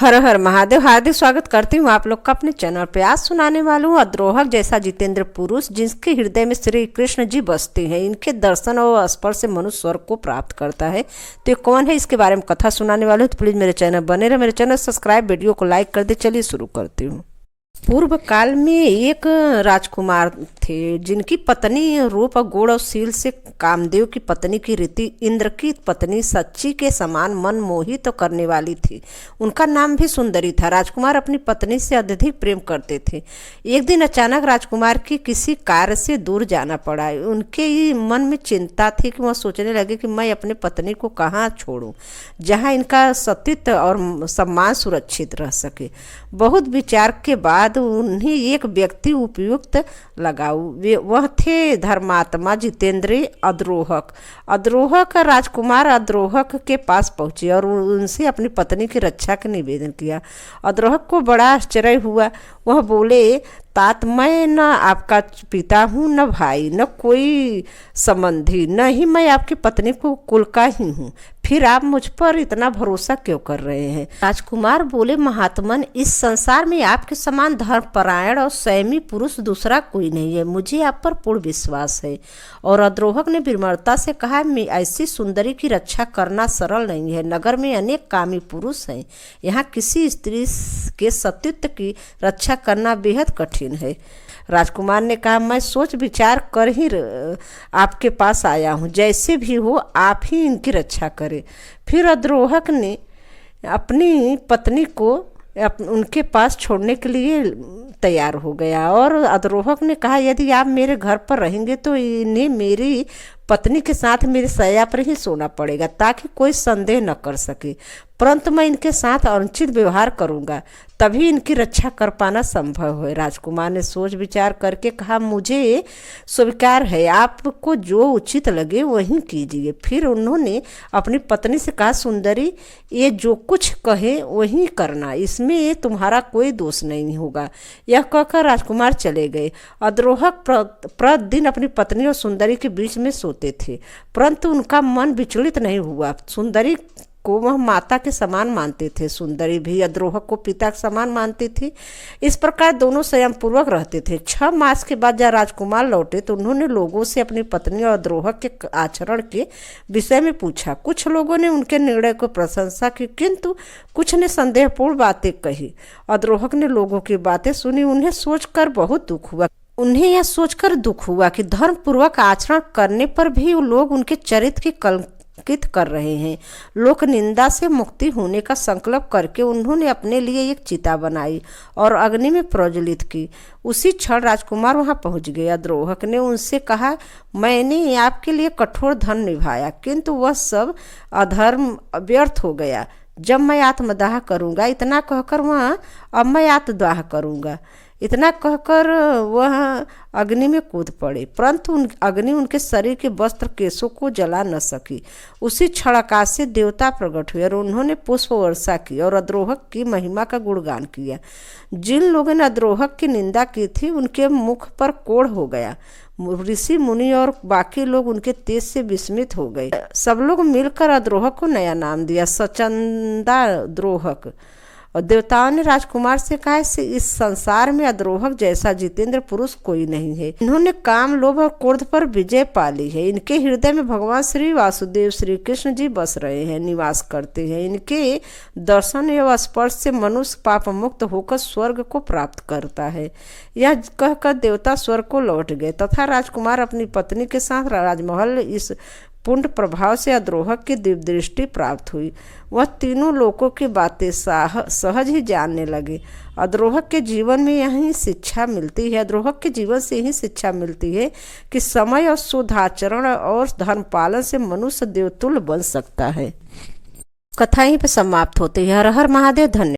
हर हर महादेव। हार्दिक स्वागत करती हूँ आप लोग का अपने चैनल पे। आज सुनाने वाला हूँ अद्रोहक जैसा जितेंद्र पुरुष जिसके हृदय में श्री कृष्ण जी बसते हैं। इनके दर्शन और स्पर्श से मनुष्य स्वर्ग को प्राप्त करता है। तो ये कौन है, इसके बारे में कथा सुनाने वाले हूँ। तो प्लीज़ मेरे चैनल बने रहे, मेरे चैनल सब्सक्राइब, वीडियो को लाइक कर दे। चलिए शुरू करती हूँ। पूर्व काल में एक राजकुमार थे जिनकी पत्नी रूप और गुण और शील से कामदेव की पत्नी की रीति इंद्र की पत्नी सच्ची के समान मन मोहित तो करने वाली थी। उनका नाम भी सुंदरी था। राजकुमार अपनी पत्नी से अत्यधिक प्रेम करते थे। एक दिन अचानक राजकुमार की किसी कार्य से दूर जाना पड़ा। उनके ही मन में चिंता थी कि वह सोचने लगे कि मैं अपनी पत्नी को कहाँ छोड़ूं जहाँ इनका सतीत्व और सम्मान सुरक्षित रह सके। बहुत विचार के बाद उन्हें एक व्यक्ति उपयुक्त लगा। वह थे धर्मात्मा जितेंद्र अद्रोहक। अद्रोहक राजकुमार अद्रोहक के पास पहुंचे और उनसे अपनी पत्नी की रक्षा का निवेदन किया। अद्रोहक को बड़ा आश्चर्य हुआ। वह बोले, तात, मैं न आपका पिता हूँ, न भाई, न कोई संबंधी, न ही मैं आपकी पत्नी को कुल का ही हूँ। फिर आप मुझ पर इतना भरोसा क्यों कर रहे हैं? राजकुमार बोले, महात्मन, इस संसार में आपके समान धर्मपरायण और संयमी पुरुष दूसरा कोई नहीं है। मुझे आप पर पूर्ण विश्वास है। और अद्रोहक ने विनम्रता से कहा, मैं ऐसी सुंदरी की रक्षा करना सरल नहीं है। नगर में अनेक कामी पुरुष हैं। यहाँ किसी स्त्री के सतीत्व की रक्षा करना बेहद कठिन है। राजकुमार ने कहा, मैं सोच विचार कर ही आपके पास आया हूँ। जैसे भी हो आप ही इनकी रक्षा करें। फिर अद्रोहक ने अपनी पत्नी को उनके पास छोड़ने के लिए तैयार हो गया। और अद्रोहक ने कहा, यदि आप मेरे घर पर रहेंगे तो इन्हें मेरी पत्नी के साथ मेरे शैया पर ही सोना पड़ेगा ताकि कोई संदेह न कर सके। परंतु मैं इनके साथ अनुचित व्यवहार करूंगा तभी इनकी रक्षा कर पाना संभव है। राजकुमार ने सोच विचार करके कहा, मुझे स्वीकार है, आपको जो उचित लगे वही कीजिए। फिर उन्होंने अपनी पत्नी से कहा, सुंदरी, ये जो कुछ कहे वही करना, इसमें तुम्हारा कोई दोष नहीं होगा। यह कहकर राजकुमार चले गए। अद्रोहक प्रतिदिन अपनी पत्नी और सुंदरी के बीच में सोते थे, परंतु उनका मन विचलित नहीं हुआ। सुंदरी को वह माता के समान मानते थे, सुंदरी भी अद्रोहक को पिता के समान मानती थी। इस प्रकार दोनों संयम पूर्वक रहते थे। 6 मास के बाद जब राजकुमार लौटे तो उन्होंने लोगों से अपनी पत्नी और अद्रोहक के आचरण के विषय में पूछा। कुछ लोगों ने उनके निर्णय को प्रशंसा की, किंतु कुछ ने संदेहपूर्ण बातें कही। अद्रोहक ने लोगों की बातें सुनी। उन्हें उन्हें यह सोचकर दुख हुआ कि धर्म पूर्वक आचरण करने पर भी लोग उनके चरित्र की कलंकित कर रहे हैं। लोक निंदा से मुक्ति होने का संकल्प करके उन्होंने अपने लिए एक चिता बनाई और अग्नि में प्रज्वलित की। उसी क्षण राजकुमार वहां पहुंच गया। अद्रोहक ने उनसे कहा, मैंने आपके लिए कठोर धर्म निभाया, किंतु वह सब अधर्म व्यर्थ हो गया। जब मैं आत्मदाह करूंगा, इतना कहकर मैं आत्मदाह करूंगा। इतना कहकर वह अग्नि में कूद पड़े, परंतु अग्नि उनके शरीर के वस्त्र केशों को जला न सकी। उसी क्षण आकाश से देवता प्रकट हुए और उन्होंने पुष्प वर्षा की और अद्रोहक की महिमा का गुणगान किया। जिन लोगों ने अद्रोहक की निंदा की थी उनके मुख पर कोढ़ हो गया। ऋषि मुनि और बाकी लोग उनके तेज से विस्मित हो गए। सब लोग मिलकर अद्रोहक को नया नाम दिया, सचंदा द्रोहक। और देवताओं ने राजकुमार से कहा, इस संसार में अद्रोहक जैसा जितेंद्र पुरुष कोई नहीं है। इन्होंने काम, लोभ और क्रोध पर विजय पा ली है। इनके हृदय में भगवान श्री वासुदेव श्री कृष्ण जी बस रहे हैं, निवास करते हैं। इनके दर्शन एवं स्पर्श से मनुष्य पाप मुक्त होकर स्वर्ग को प्राप्त करता है। यह कहकर देवता स्वर्ग को लौट गए तथा राजकुमार अपनी पत्नी के साथ राजमहल इस पुण्य प्रभाव से अद्रोहक की दिव्य दृष्टि प्राप्त हुई। वह तीनों लोकों की बातें सहज ही जानने लगे। अद्रोहक के जीवन में यही शिक्षा मिलती है। अद्रोहक के जीवन से यही शिक्षा मिलती है कि समय और शुद्ध आचरण और धर्म पालन से मनुष्य देवतुल्य बन सकता है। कथा यहीं पर समाप्त होती है। हर हर महादेव। धन्यवाद।